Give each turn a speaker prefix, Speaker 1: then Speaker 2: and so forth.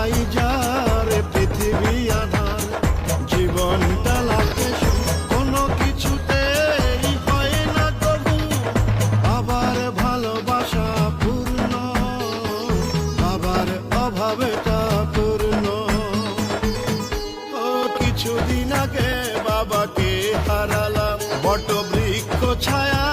Speaker 1: বাবাই যারে পৃথিবী আধার, জীবনটা লাগে কোনো কিছুতেই হয় না তবু বাবার ভালোবাসা পূর্ণ, বাবার অভাবেটা পূর্ণ। ও কিছুদিন আগে বাবাকে হারালাম, বট বৃক্ষ ছায়া